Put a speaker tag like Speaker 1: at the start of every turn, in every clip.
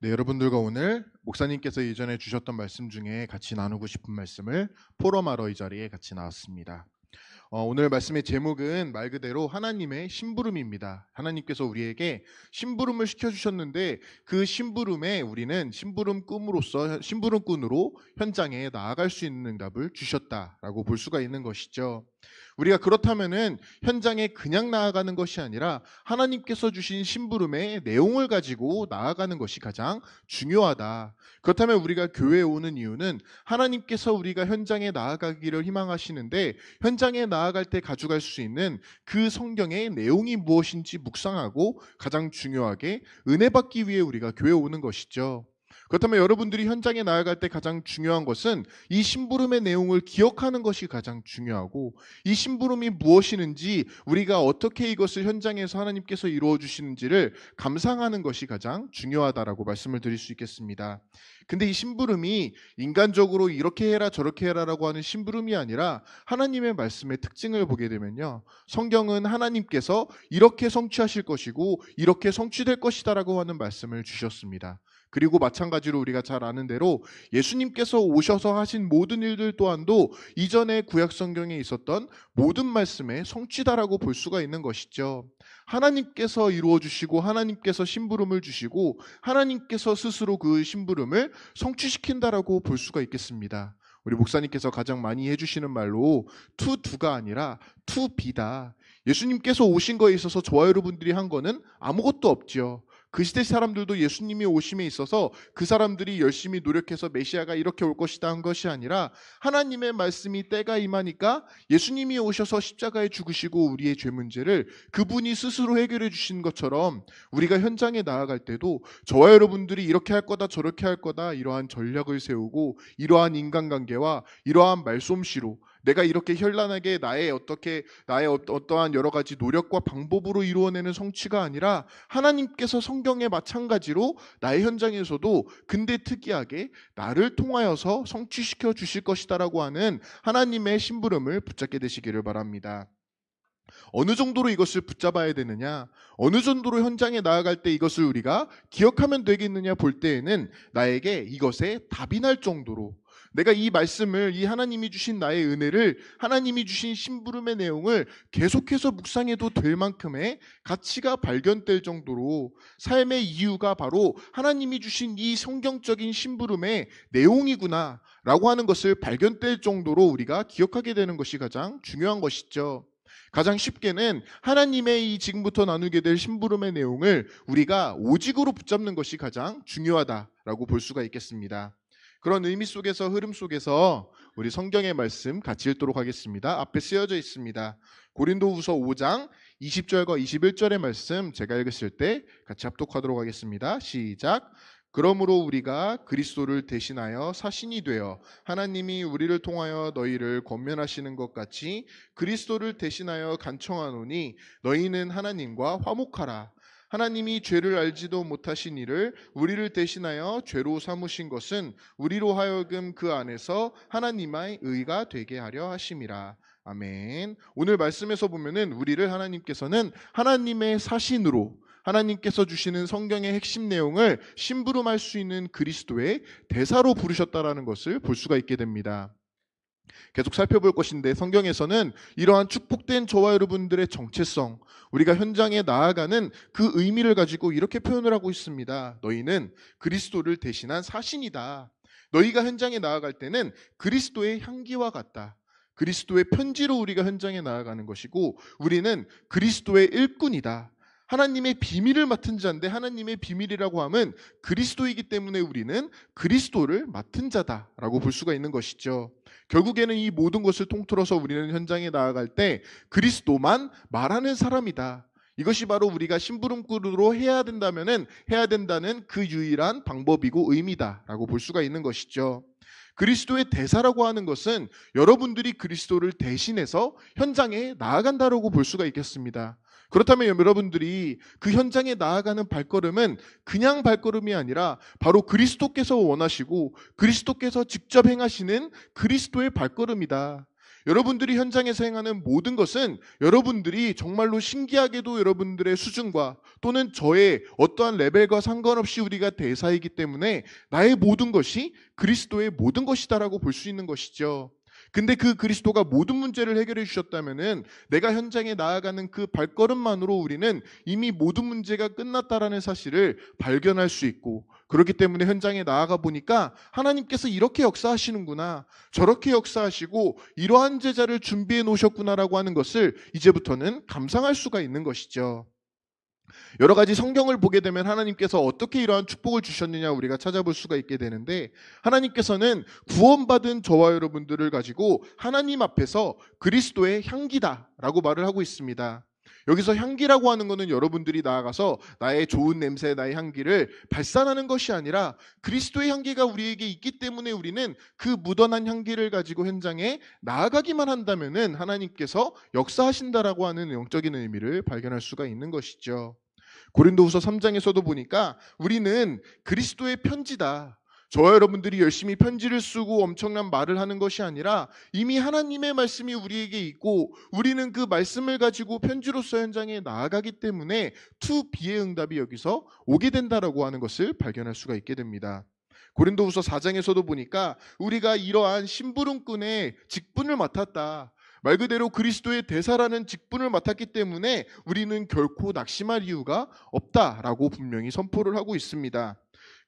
Speaker 1: 네, 여러분들과 오늘 목사님께서 예전에 주셨던 말씀 중에 같이 나누고 싶은 말씀을 포럼하러 이 자리에 같이 나왔습니다. 오늘 말씀의 제목은 말 그대로 하나님의 심부름입니다. 하나님께서 우리에게 심부름을 시켜주셨는데 그 심부름에 우리는 심부름꾼으로 현장에 나아갈 수 있는 응답을 주셨다라고 볼 수가 있는 것이죠. 우리가 그렇다면은 현장에 그냥 나아가는 것이 아니라 하나님께서 주신 심부름의 내용을 가지고 나아가는 것이 가장 중요하다. 그렇다면 우리가 교회에 오는 이유는 하나님께서 우리가 현장에 나아가기를 희망하시는데 현장에 나아갈 때 가져갈 수 있는 그 성경의 내용이 무엇인지 묵상하고 가장 중요하게 은혜 받기 위해 우리가 교회에 오는 것이죠. 그렇다면 여러분들이 현장에 나아갈 때 가장 중요한 것은 이 심부름의 내용을 기억하는 것이 가장 중요하고 이 심부름이 무엇이는지 우리가 어떻게 이것을 현장에서 하나님께서 이루어 주시는지를 감상하는 것이 가장 중요하다라고 말씀을 드릴 수 있겠습니다. 근데 이 심부름이 인간적으로 이렇게 해라 저렇게 해라라고 하는 심부름이 아니라 하나님의 말씀의 특징을 보게 되면요. 성경은 하나님께서 이렇게 성취하실 것이고 이렇게 성취될 것이다라고 하는 말씀을 주셨습니다. 그리고 마찬가지로 우리가 잘 아는 대로 예수님께서 오셔서 하신 모든 일들 또한도 이전에 구약 성경에 있었던 모든 말씀의 성취다라고 볼 수가 있는 것이죠. 하나님께서 이루어 주시고 하나님께서 심부름을 주시고 하나님께서 스스로 그 심부름을 성취시킨다라고 볼 수가 있겠습니다. 우리 목사님께서 가장 많이 해주시는 말로 투두가 아니라 투비다. 예수님께서 오신 거에 있어서 저와 여러분들이 한 거는 아무것도 없지요. 그 시대 사람들도 예수님이 오심에 있어서 그 사람들이 열심히 노력해서 메시아가 이렇게 올 것이다 한 것이 아니라 하나님의 말씀이 때가 임하니까 예수님이 오셔서 십자가에 죽으시고 우리의 죄 문제를 그분이 스스로 해결해 주신 것처럼 우리가 현장에 나아갈 때도 저와 여러분들이 이렇게 할 거다 저렇게 할 거다 이러한 전략을 세우고 이러한 인간관계와 이러한 말솜씨로 내가 이렇게 현란하게 나의 어떠한 여러 가지 노력과 방법으로 이루어내는 성취가 아니라 하나님께서 성경에 마찬가지로 나의 현장에서도 근데 특이하게 나를 통하여서 성취시켜 주실 것이다라고 하는 하나님의 심부름을 붙잡게 되시기를 바랍니다. 어느 정도로 이것을 붙잡아야 되느냐, 어느 정도로 현장에 나아갈 때 이것을 우리가 기억하면 되겠느냐 볼 때에는 나에게 이것에 답이 날 정도로 내가 이 말씀을 이 하나님이 주신 나의 은혜를 하나님이 주신 심부름의 내용을 계속해서 묵상해도 될 만큼의 가치가 발견될 정도로 삶의 이유가 바로 하나님이 주신 이 성경적인 심부름의 내용이구나 라고 하는 것을 발견될 정도로 우리가 기억하게 되는 것이 가장 중요한 것이죠. 가장 쉽게는 하나님의 이 지금부터 나누게 될 심부름의 내용을 우리가 오직으로 붙잡는 것이 가장 중요하다라고 볼 수가 있겠습니다. 그런 의미 속에서 흐름 속에서 우리 성경의 말씀 같이 읽도록 하겠습니다. 앞에 쓰여져 있습니다. 고린도후서 5장 20절과 21절의 말씀 제가 읽으실 때 같이 합독하도록 하겠습니다. 시작. 그러므로 우리가 그리스도를 대신하여 사신이 되어 하나님이 우리를 통하여 너희를 권면하시는 것 같이 그리스도를 대신하여 간청하노니 너희는 하나님과 화목하라. 하나님이 죄를 알지도 못하신 이를 우리를 대신하여 죄로 삼으신 것은 우리로 하여금 그 안에서 하나님의 의가 되게 하려 하심이라. 아멘. 오늘 말씀에서 보면은 우리를 하나님께서는 하나님의 사신으로 하나님께서 주시는 성경의 핵심 내용을 심부름할 수 있는 그리스도의 대사로 부르셨다라는 것을 볼 수가 있게 됩니다. 계속 살펴볼 것인데 성경에서는 이러한 축복된 저와 여러분들의 정체성, 우리가 현장에 나아가는 그 의미를 가지고 이렇게 표현을 하고 있습니다. 너희는 그리스도를 대신한 사신이다. 너희가 현장에 나아갈 때는 그리스도의 향기와 같다. 그리스도의 편지로 우리가 현장에 나아가는 것이고 우리는 그리스도의 일꾼이다. 하나님의 비밀을 맡은 자인데 하나님의 비밀이라고 하면 그리스도이기 때문에 우리는 그리스도를 맡은 자다라고 볼 수가 있는 것이죠. 결국에는 이 모든 것을 통틀어서 우리는 현장에 나아갈 때 그리스도만 말하는 사람이다. 이것이 바로 우리가 심부름꾼으로 해야 된다는 그 유일한 방법이고 의미다라고 볼 수가 있는 것이죠. 그리스도의 대사라고 하는 것은 여러분들이 그리스도를 대신해서 현장에 나아간다라고 볼 수가 있겠습니다. 그렇다면 여러분들이 그 현장에 나아가는 발걸음은 그냥 발걸음이 아니라 바로 그리스도께서 원하시고 그리스도께서 직접 행하시는 그리스도의 발걸음이다. 여러분들이 현장에서 행하는 모든 것은 여러분들이 정말로 신기하게도 여러분들의 수준과 또는 저의 어떠한 레벨과 상관없이 우리가 대사이기 때문에 나의 모든 것이 그리스도의 모든 것이다라고 볼 수 있는 것이죠. 근데 그 그리스도가 모든 문제를 해결해 주셨다면은 내가 현장에 나아가는 그 발걸음만으로 우리는 이미 모든 문제가 끝났다라는 사실을 발견할 수 있고, 그렇기 때문에 현장에 나아가 보니까 하나님께서 이렇게 역사하시는구나, 저렇게 역사하시고 이러한 제자를 준비해 놓으셨구나라고 하는 것을 이제부터는 감상할 수가 있는 것이죠. 여러 가지 성경을 보게 되면 하나님께서 어떻게 이러한 축복을 주셨느냐 우리가 찾아볼 수가 있게 되는데, 하나님께서는 구원받은 저와 여러분들을 가지고 하나님 앞에서 그리스도의 향기다라고 말을 하고 있습니다. 여기서 향기라고 하는 것은 여러분들이 나아가서 나의 좋은 냄새, 나의 향기를 발산하는 것이 아니라 그리스도의 향기가 우리에게 있기 때문에 우리는 그 묻어난 향기를 가지고 현장에 나아가기만 한다면은 하나님께서 역사하신다라고 하는 영적인 의미를 발견할 수가 있는 것이죠. 고린도후서 3장에서도 보니까 우리는 그리스도의 편지다, 저와 여러분들이 열심히 편지를 쓰고 엄청난 말을 하는 것이 아니라 이미 하나님의 말씀이 우리에게 있고 우리는 그 말씀을 가지고 편지로서 현장에 나아가기 때문에 to be의 응답이 여기서 오게 된다라고 하는 것을 발견할 수가 있게 됩니다. 고린도후서 4장에서도 보니까 우리가 이러한 심부름꾼의 직분을 맡았다, 말 그대로 그리스도의 대사라는 직분을 맡았기 때문에 우리는 결코 낙심할 이유가 없다라고 분명히 선포를 하고 있습니다.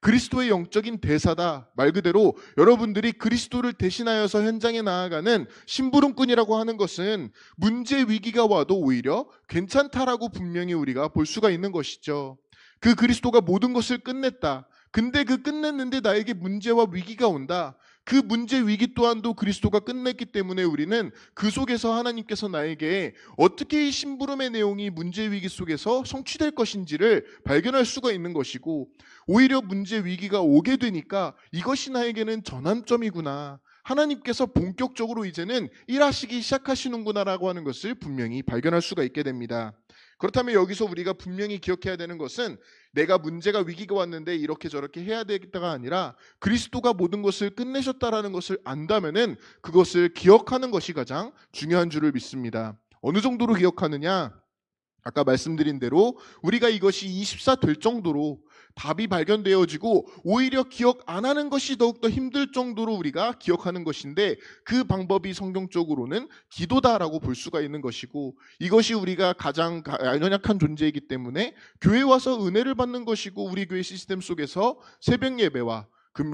Speaker 1: 그리스도의 영적인 대사다, 말 그대로 여러분들이 그리스도를 대신하여서 현장에 나아가는 심부름꾼이라고 하는 것은 문제 위기가 와도 오히려 괜찮다라고 분명히 우리가 볼 수가 있는 것이죠. 그 그리스도가 모든 것을 끝냈다, 근데 그 끝냈는데 나에게 문제와 위기가 온다, 그 문제 위기 또한도 그리스도가 끝냈기 때문에 우리는 그 속에서 하나님께서 나에게 어떻게 이 심부름의 내용이 문제 위기 속에서 성취될 것인지를 발견할 수가 있는 것이고, 오히려 문제 위기가 오게 되니까 이것이 나에게는 전환점이구나, 하나님께서 본격적으로 이제는 일하시기 시작하시는구나라고 하는 것을 분명히 발견할 수가 있게 됩니다. 그렇다면 여기서 우리가 분명히 기억해야 되는 것은 내가 문제가 위기가 왔는데 이렇게 저렇게 해야 되겠다가 아니라 그리스도가 모든 것을 끝내셨다라는 것을 안다면은 그것을 기억하는 것이 가장 중요한 줄을 믿습니다. 어느 정도로 기억하느냐? 아까 말씀드린 대로 우리가 이것이 24 될 정도로 답이 발견되어지고 오히려 기억 안 하는 것이 더욱더 힘들 정도로 우리가 기억하는 것인데, 그 방법이 성경적으로는 기도다라고 볼 수가 있는 것이고, 이것이 우리가 가장 연약한 존재이기 때문에 교회 와서 은혜를 받는 것이고, 우리 교회 시스템 속에서 새벽 예배와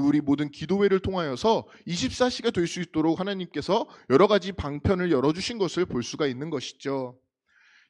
Speaker 1: 우리 모든 기도회를 통하여서 24시가 될 수 있도록 하나님께서 여러 가지 방편을 열어주신 것을 볼 수가 있는 것이죠.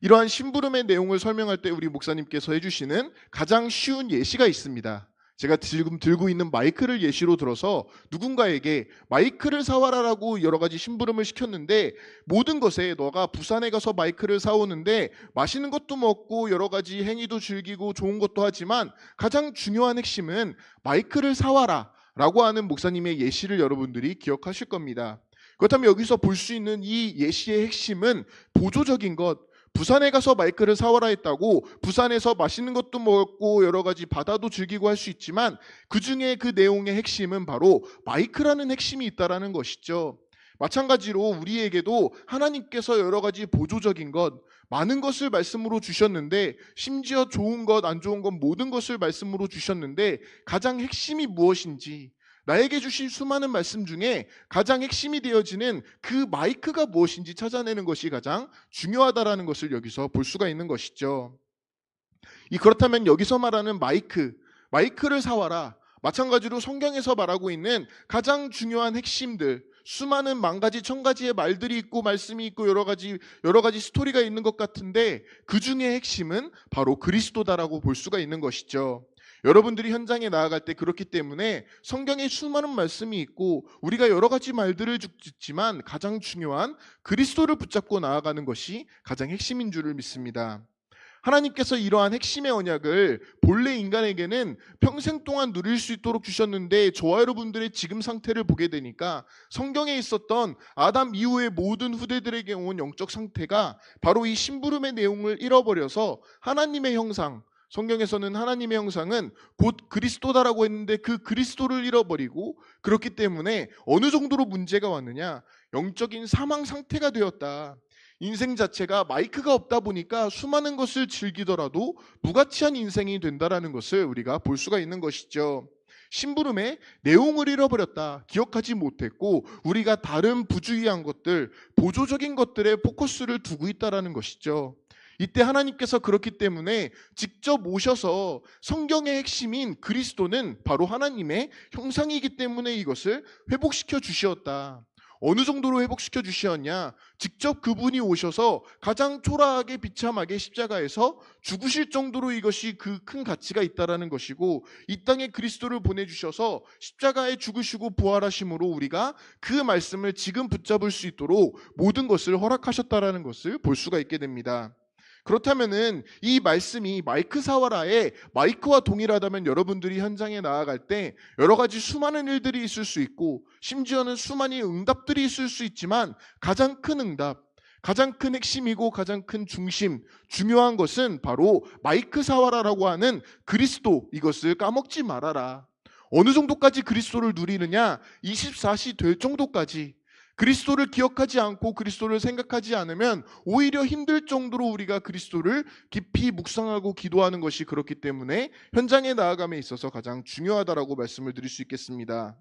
Speaker 1: 이러한 심부름의 내용을 설명할 때 우리 목사님께서 해주시는 가장 쉬운 예시가 있습니다. 제가 지금 들고 있는 마이크를 예시로 들어서 누군가에게 마이크를 사와라라고 여러 가지 심부름을 시켰는데, 모든 것에 너가 부산에 가서 마이크를 사오는데 맛있는 것도 먹고 여러 가지 행위도 즐기고 좋은 것도 하지만 가장 중요한 핵심은 마이크를 사와라 라고 하는 목사님의 예시를 여러분들이 기억하실 겁니다. 그렇다면 여기서 볼 수 있는 이 예시의 핵심은 보조적인 것, 부산에 가서 마이크를 사와라 했다고 부산에서 맛있는 것도 먹고 여러 가지 바다도 즐기고 할 수 있지만 그 중에 그 내용의 핵심은 바로 마이크라는 핵심이 있다라는 것이죠. 마찬가지로 우리에게도 하나님께서 여러 가지 보조적인 것, 많은 것을 말씀으로 주셨는데, 심지어 좋은 것, 안 좋은 것 모든 것을 말씀으로 주셨는데 가장 핵심이 무엇인지, 나에게 주신 수많은 말씀 중에 가장 핵심이 되어지는 그 마이크가 무엇인지 찾아내는 것이 가장 중요하다라는 것을 여기서 볼 수가 있는 것이죠. 그렇다면 여기서 말하는 마이크를 사와라, 마찬가지로 성경에서 말하고 있는 가장 중요한 핵심들, 수많은 만 가지 천 가지의 말들이 있고 말씀이 있고 여러 가지 스토리가 있는 것 같은데 그 중에 핵심은 바로 그리스도다라고 볼 수가 있는 것이죠. 여러분들이 현장에 나아갈 때 그렇기 때문에 성경에 수많은 말씀이 있고 우리가 여러 가지 말들을 듣지만 가장 중요한 그리스도를 붙잡고 나아가는 것이 가장 핵심인 줄을 믿습니다. 하나님께서 이러한 핵심의 언약을 본래 인간에게는 평생 동안 누릴 수 있도록 주셨는데, 저와 여러분들의 지금 상태를 보게 되니까 성경에 있었던 아담 이후의 모든 후대들에게 온 영적 상태가 바로 이 심부름의 내용을 잃어버려서 하나님의 형상, 성경에서는 하나님의 형상은 곧 그리스도다라고 했는데 그 그리스도를 잃어버리고 그렇기 때문에 어느 정도로 문제가 왔느냐? 영적인 사망 상태가 되었다. 인생 자체가 마이크가 없다 보니까 수많은 것을 즐기더라도 무가치한 인생이 된다라는 것을 우리가 볼 수가 있는 것이죠. 심부름의 내용을 잃어버렸다. 기억하지 못했고 우리가 다른 부주의한 것들, 보조적인 것들에 포커스를 두고 있다라는 것이죠. 이때 하나님께서 그렇기 때문에 직접 오셔서 성경의 핵심인 그리스도는 바로 하나님의 형상이기 때문에 이것을 회복시켜 주시었다. 어느 정도로 회복시켜 주시었냐? 직접 그분이 오셔서 가장 초라하게 비참하게 십자가에서 죽으실 정도로 이것이 그 큰 가치가 있다라는 것이고, 이 땅에 그리스도를 보내주셔서 십자가에 죽으시고 부활하심으로 우리가 그 말씀을 지금 붙잡을 수 있도록 모든 것을 허락하셨다라는 것을 볼 수가 있게 됩니다. 그렇다면은 이 말씀이 마이크 사와라의 마이크와 동일하다면 여러분들이 현장에 나아갈 때 여러 가지 수많은 일들이 있을 수 있고 심지어는 수많은 응답들이 있을 수 있지만 가장 큰 응답, 가장 큰 핵심이고 가장 큰 중심, 중요한 것은 바로 마이크 사와라라고 하는 그리스도, 이것을 까먹지 말아라. 어느 정도까지 그리스도를 누리느냐? 24시 될 정도까지. 그리스도를 기억하지 않고 그리스도를 생각하지 않으면 오히려 힘들 정도로 우리가 그리스도를 깊이 묵상하고 기도하는 것이 그렇기 때문에 현장에 나아감에 있어서 가장 중요하다라고 말씀을 드릴 수 있겠습니다.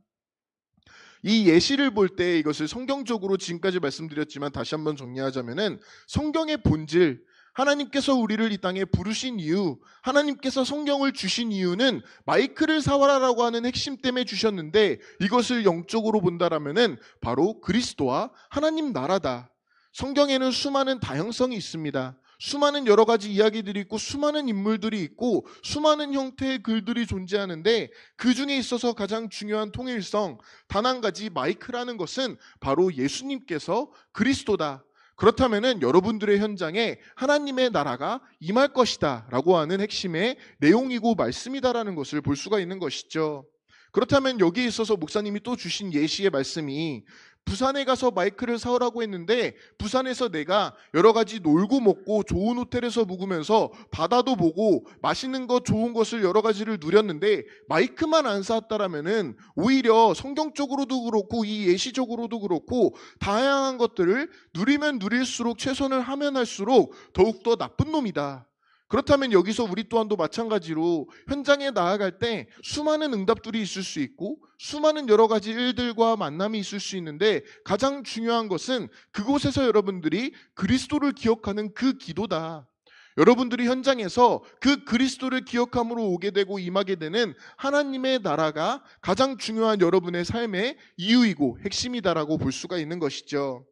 Speaker 1: 이 예시를 볼 때 이것을 성경적으로 지금까지 말씀드렸지만 다시 한번 정리하자면은 성경의 본질, 하나님께서 우리를 이 땅에 부르신 이유, 하나님께서 성경을 주신 이유는 마이크를 사와라라고 하는 핵심 때문에 주셨는데, 이것을 영적으로 본다라면은 바로 그리스도와 하나님 나라다. 성경에는 수많은 다양성이 있습니다. 수많은 여러 가지 이야기들이 있고 수많은 인물들이 있고 수많은 형태의 글들이 존재하는데, 그 중에 있어서 가장 중요한 통일성, 단 한 가지 마이크라는 것은 바로 예수님께서 그리스도다. 그렇다면은 여러분들의 현장에 하나님의 나라가 임할 것이다 라고 하는 핵심의 내용이고 말씀이다라는 것을 볼 수가 있는 것이죠. 그렇다면 여기에 있어서 목사님이 또 주신 예시의 말씀이, 부산에 가서 마이크를 사오라고 했는데 부산에서 내가 여러 가지 놀고 먹고 좋은 호텔에서 묵으면서 바다도 보고 맛있는 것, 좋은 것을 여러 가지를 누렸는데 마이크만 안 사왔다라면은 오히려 성경적으로도 그렇고 이 예시적으로도 그렇고 다양한 것들을 누리면 누릴수록, 최선을 하면 할수록 더욱더 나쁜 놈이다. 그렇다면 여기서 우리 또한도 마찬가지로 현장에 나아갈 때 수많은 응답들이 있을 수 있고 수많은 여러 가지 일들과 만남이 있을 수 있는데, 가장 중요한 것은 그곳에서 여러분들이 그리스도를 기억하는 그 기도다. 여러분들이 현장에서 그 그리스도를 기억함으로 오게 되고 임하게 되는 하나님의 나라가 가장 중요한 여러분의 삶의 이유이고 핵심이다라고 볼 수가 있는 것이죠.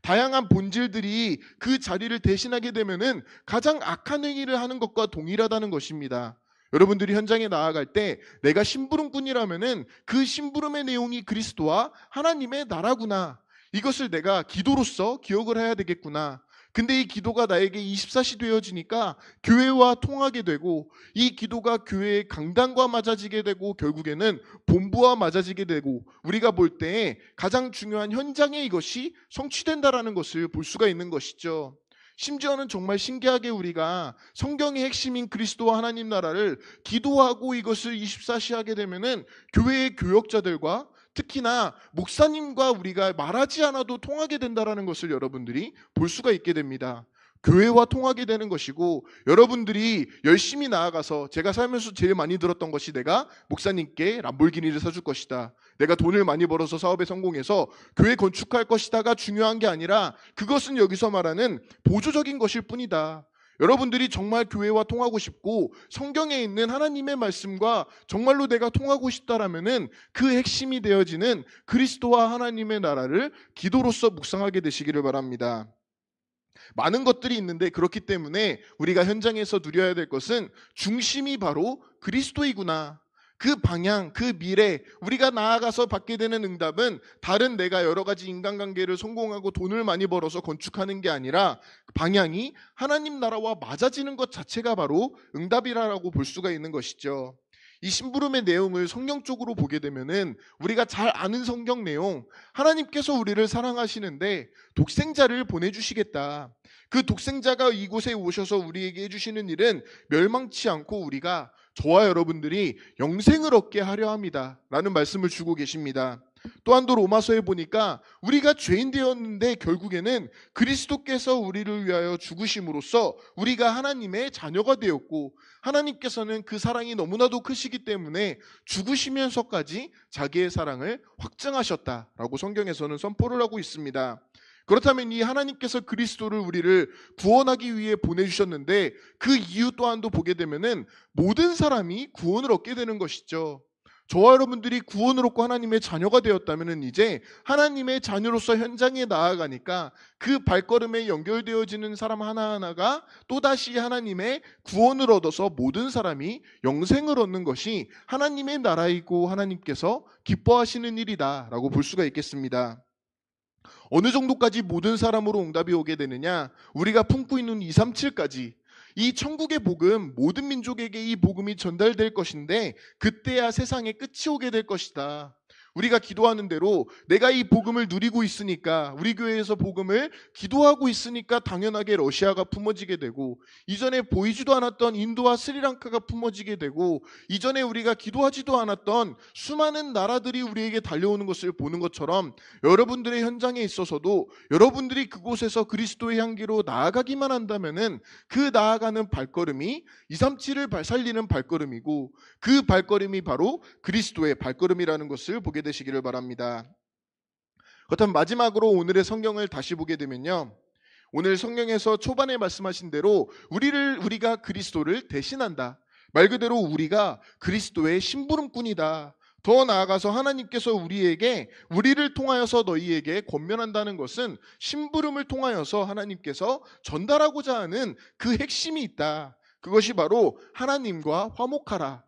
Speaker 1: 다양한 본질들이 그 자리를 대신하게 되면은 가장 악한 행위를 하는 것과 동일하다는 것입니다. 여러분들이 현장에 나아갈 때 내가 심부름꾼이라면은 그 심부름의 내용이 그리스도와 하나님의 나라구나, 이것을 내가 기도로서 기억을 해야 되겠구나. 근데 이 기도가 나에게 24시 되어지니까 교회와 통하게 되고, 이 기도가 교회의 강단과 맞아지게 되고 결국에는 본부와 맞아지게 되고, 우리가 볼 때 가장 중요한 현장에 이것이 성취된다라는 것을 볼 수가 있는 것이죠. 심지어는 정말 신기하게 우리가 성경의 핵심인 그리스도와 하나님 나라를 기도하고 이것을 24시 하게 되면은 교회의 교역자들과 특히나 목사님과 우리가 말하지 않아도 통하게 된다라는 것을 여러분들이 볼 수가 있게 됩니다. 교회와 통하게 되는 것이고, 여러분들이 열심히 나아가서, 제가 살면서 제일 많이 들었던 것이 내가 목사님께 람볼기니를 사줄 것이다, 내가 돈을 많이 벌어서 사업에 성공해서 교회 건축할 것이다가 중요한 게 아니라, 그것은 여기서 말하는 보조적인 것일 뿐이다. 여러분들이 정말 교회와 통하고 싶고 성경에 있는 하나님의 말씀과 정말로 내가 통하고 싶다라면은 그 핵심이 되어지는 그리스도와 하나님의 나라를 기도로서 묵상하게 되시기를 바랍니다. 많은 것들이 있는데, 그렇기 때문에 우리가 현장에서 누려야 될 것은 중심이 바로 그리스도이구나. 그 방향, 그 미래, 우리가 나아가서 받게 되는 응답은 다른 내가 여러 가지 인간관계를 성공하고 돈을 많이 벌어서 건축하는 게 아니라 방향이 하나님 나라와 맞아지는 것 자체가 바로 응답이라고 볼 수가 있는 것이죠. 이 심부름의 내용을 성경적으로 보게 되면은 우리가 잘 아는 성경 내용, 하나님께서 우리를 사랑하시는데 독생자를 보내주시겠다. 그 독생자가 이곳에 오셔서 우리에게 해주시는 일은 멸망치 않고 우리가, 저와 여러분들이 영생을 얻게 하려 합니다 라는 말씀을 주고 계십니다. 또한 또 로마서에 보니까 우리가 죄인 되었는데 결국에는 그리스도께서 우리를 위하여 죽으심으로써 우리가 하나님의 자녀가 되었고, 하나님께서는 그 사랑이 너무나도 크시기 때문에 죽으시면서까지 자기의 사랑을 확증하셨다라고 성경에서는 선포를 하고 있습니다. 그렇다면 이 하나님께서 그리스도를 우리를 구원하기 위해 보내주셨는데, 그 이유 또한도 보게 되면은 모든 사람이 구원을 얻게 되는 것이죠. 저와 여러분들이 구원을 얻고 하나님의 자녀가 되었다면 이제 하나님의 자녀로서 현장에 나아가니까 그 발걸음에 연결되어지는 사람 하나하나가 또다시 하나님의 구원을 얻어서 모든 사람이 영생을 얻는 것이 하나님의 나라이고 하나님께서 기뻐하시는 일이다라고 볼 수가 있겠습니다. 어느 정도까지 모든 사람으로 응답이 오게 되느냐? 우리가 품고 있는 237까지 이 천국의 복음, 모든 민족에게 이 복음이 전달될 것인데 그때야 세상에 끝이 오게 될 것이다. 우리가 기도하는 대로 내가 이 복음을 누리고 있으니까, 우리 교회에서 복음을 기도하고 있으니까 당연하게 러시아가 품어지게 되고, 이전에 보이지도 않았던 인도와 스리랑카가 품어지게 되고, 이전에 우리가 기도하지도 않았던 수많은 나라들이 우리에게 달려오는 것을 보는 것처럼 여러분들의 현장에 있어서도 여러분들이 그곳에서 그리스도의 향기로 나아가기만 한다면은 그 나아가는 발걸음이 237을 살리는 발걸음이고, 그 발걸음이 바로 그리스도의 발걸음이라는 것을 보게 되시기를 바랍니다. 그렇다면 마지막으로 오늘의 성경을 다시 보게 되면요, 오늘 성경에서 초반에 말씀하신 대로 우리가 그리스도를 대신한다. 말 그대로 우리가 그리스도의 심부름꾼이다. 더 나아가서 하나님께서 우리를 통하여서 너희에게 권면한다는 것은 심부름을 통하여서 하나님께서 전달하고자 하는 그 핵심이 있다. 그것이 바로 하나님과 화목하라,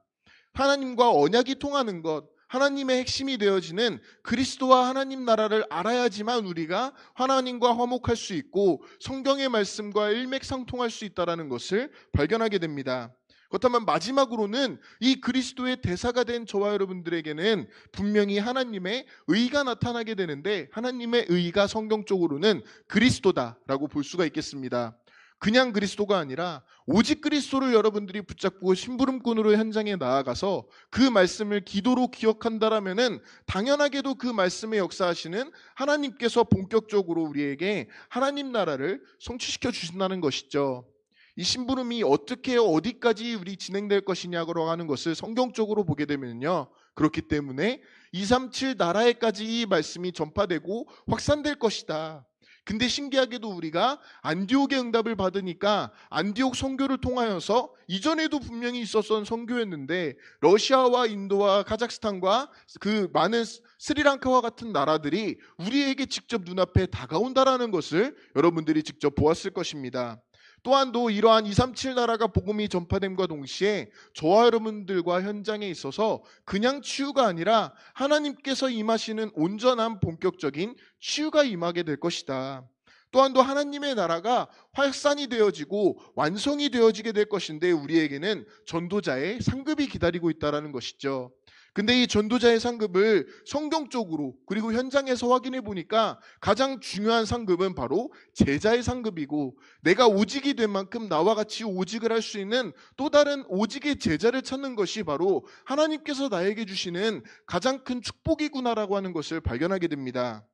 Speaker 1: 하나님과 언약이 통하는 것, 하나님의 핵심이 되어지는 그리스도와 하나님 나라를 알아야지만 우리가 하나님과 화목할 수 있고 성경의 말씀과 일맥상통할 수 있다는 것을 발견하게 됩니다. 그렇다면 마지막으로는 이 그리스도의 대사가 된 저와 여러분들에게는 분명히 하나님의 의가 나타나게 되는데, 하나님의 의가 성경적으로는 그리스도다라고 볼 수가 있겠습니다. 그냥 그리스도가 아니라 오직 그리스도를 여러분들이 붙잡고 심부름꾼으로 현장에 나아가서 그 말씀을 기도로 기억한다라면은 당연하게도 그 말씀에 역사하시는 하나님께서 본격적으로 우리에게 하나님 나라를 성취시켜 주신다는 것이죠. 이 심부름이 어떻게 어디까지 우리 진행될 것이냐고 하는 것을 성경적으로 보게 되면요, 그렇기 때문에 237 나라에까지 이 말씀이 전파되고 확산될 것이다. 근데 신기하게도 우리가 안디옥의 응답을 받으니까 안디옥 선교를 통하여서 이전에도 분명히 있었던 선교였는데 러시아와 인도와 카자흐스탄과 그 많은 스리랑카와 같은 나라들이 우리에게 직접 눈앞에 다가온다라는 것을 여러분들이 직접 보았을 것입니다. 또한도 이러한 237 나라가 복음이 전파됨과 동시에 저와 여러분들과 현장에 있어서 그냥 치유가 아니라 하나님께서 임하시는 온전한 본격적인 치유가 임하게 될 것이다. 또한도 하나님의 나라가 확산이 되어지고 완성이 되어지게 될 것인데 우리에게는 전도자의 상급이 기다리고 있다는 것이죠. 근데 이 전도자의 상급을 성경적으로 그리고 현장에서 확인해 보니까 가장 중요한 상급은 바로 제자의 상급이고, 내가 오직이 된 만큼 나와 같이 오직을 할 수 있는 또 다른 오직의 제자를 찾는 것이 바로 하나님께서 나에게 주시는 가장 큰 축복이구나라고 하는 것을 발견하게 됩니다.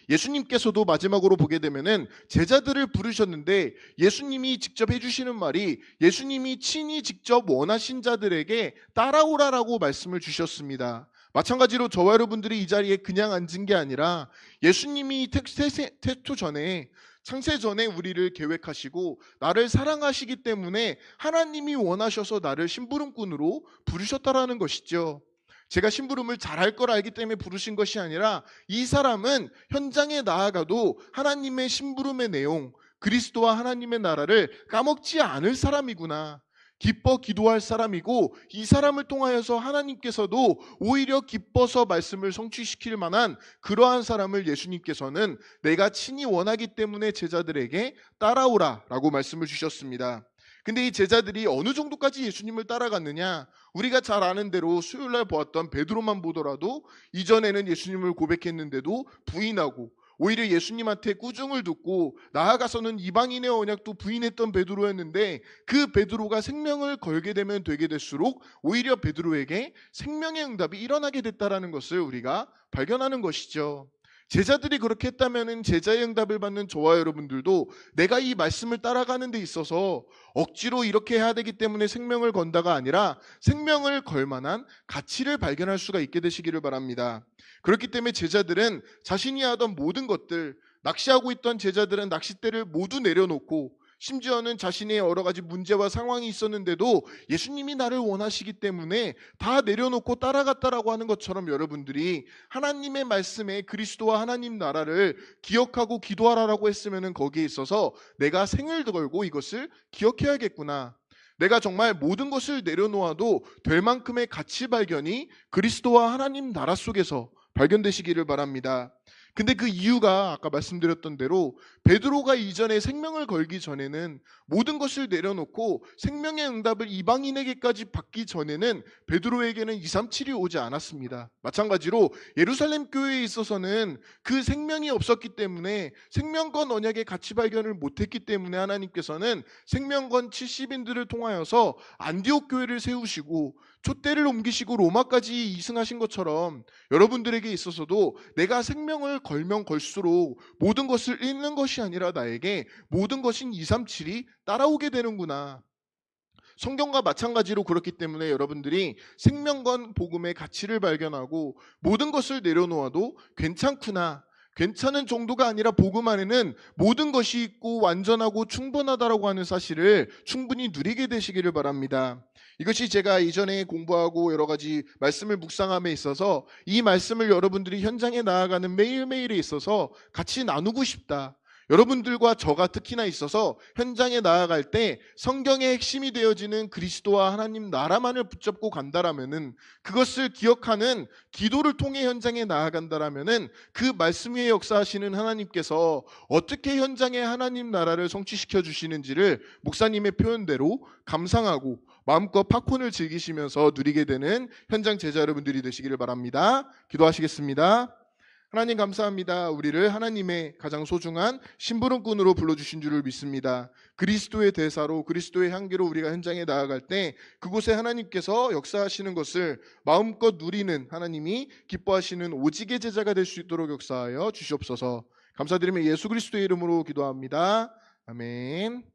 Speaker 1: 예수님께서도 마지막으로 보게 되면은 제자들을 부르셨는데 예수님이 직접 해주시는 말이, 예수님이 친히 직접 원하신 자들에게 따라오라라고 말씀을 주셨습니다. 마찬가지로 저와 여러분들이 이 자리에 그냥 앉은 게 아니라 예수님이 태초 전에, 창세 전에 우리를 계획하시고 나를 사랑하시기 때문에 하나님이 원하셔서 나를 심부름꾼으로 부르셨다라는 것이죠. 제가 심부름을 잘할 걸 알기 때문에 부르신 것이 아니라 이 사람은 현장에 나아가도 하나님의 심부름의 내용, 그리스도와 하나님의 나라를 까먹지 않을 사람이구나, 기뻐 기도할 사람이고, 이 사람을 통하여서 하나님께서도 오히려 기뻐서 말씀을 성취시킬 만한 그러한 사람을 예수님께서는 내가 친히 원하기 때문에 제자들에게 따라오라라고 말씀을 주셨습니다. 근데 이 제자들이 어느 정도까지 예수님을 따라갔느냐? 우리가 잘 아는 대로 수요일날 보았던 베드로만 보더라도 이전에는 예수님을 고백했는데도 부인하고, 오히려 예수님한테 꾸중을 듣고 나아가서는 이방인의 언약도 부인했던 베드로였는데, 그 베드로가 생명을 걸게 되면 되게 될수록 오히려 베드로에게 생명의 응답이 일어나게 됐다라는 것을 우리가 발견하는 것이죠. 제자들이 그렇게 했다면 제자의 응답을 받는 저와 여러분들도 내가 이 말씀을 따라가는 데 있어서 억지로 이렇게 해야 되기 때문에 생명을 건다가 아니라 생명을 걸 만한 가치를 발견할 수가 있게 되시기를 바랍니다. 그렇기 때문에 제자들은 자신이 하던 모든 것들, 낚시하고 있던 제자들은 낚싯대를 모두 내려놓고, 심지어는 자신의 여러 가지 문제와 상황이 있었는데도 예수님이 나를 원하시기 때문에 다 내려놓고 따라갔다라고 하는 것처럼, 여러분들이 하나님의 말씀에 그리스도와 하나님 나라를 기억하고 기도하라라고 했으면 거기에 있어서 내가 생을 걸고 이것을 기억해야겠구나, 내가 정말 모든 것을 내려놓아도 될 만큼의 가치 발견이 그리스도와 하나님 나라 속에서 발견되시기를 바랍니다. 근데 그 이유가 아까 말씀드렸던 대로 베드로가 이전에 생명을 걸기 전에는, 모든 것을 내려놓고 생명의 응답을 이방인에게까지 받기 전에는 베드로에게는 237이 오지 않았습니다. 마찬가지로 예루살렘 교회에 있어서는 그 생명이 없었기 때문에, 생명건 언약의 가치 발견을 못했기 때문에 하나님께서는 생명건 70인들을 통하여서 안디옥 교회를 세우시고 촛대를 옮기시고 로마까지 이승하신 것처럼, 여러분들에게 있어서도 내가 생명을 걸면 걸수록 모든 것을 잃는 것이 아니라 나에게 모든 것인 237이 따라오게 되는구나. 성경과 마찬가지로 그렇기 때문에 여러분들이 생명건 복음의 가치를 발견하고 모든 것을 내려놓아도 괜찮구나, 괜찮은 정도가 아니라 복음 안에는 모든 것이 있고 완전하고 충분하다라고 하는 사실을 충분히 누리게 되시기를 바랍니다. 이것이 제가 이전에 공부하고 여러 가지 말씀을 묵상함에 있어서, 이 말씀을 여러분들이 현장에 나아가는 매일매일에 있어서 같이 나누고 싶다. 여러분들과 저가 특히나 있어서 현장에 나아갈 때 성경의 핵심이 되어지는 그리스도와 하나님 나라만을 붙잡고 간다라면은, 그것을 기억하는 기도를 통해 현장에 나아간다라면은, 그 말씀 위에 역사하시는 하나님께서 어떻게 현장에 하나님 나라를 성취시켜 주시는지를 목사님의 표현대로 감상하고 마음껏 팝콘을 즐기시면서 누리게 되는 현장 제자 여러분들이 되시기를 바랍니다. 기도하시겠습니다. 하나님 감사합니다. 우리를 하나님의 가장 소중한 심부름꾼으로 불러주신 줄을 믿습니다. 그리스도의 대사로, 그리스도의 향기로 우리가 현장에 나아갈 때 그곳에 하나님께서 역사하시는 것을 마음껏 누리는, 하나님이 기뻐하시는 오직의 제자가 될 수 있도록 역사하여 주시옵소서. 감사드리며 예수 그리스도의 이름으로 기도합니다. 아멘.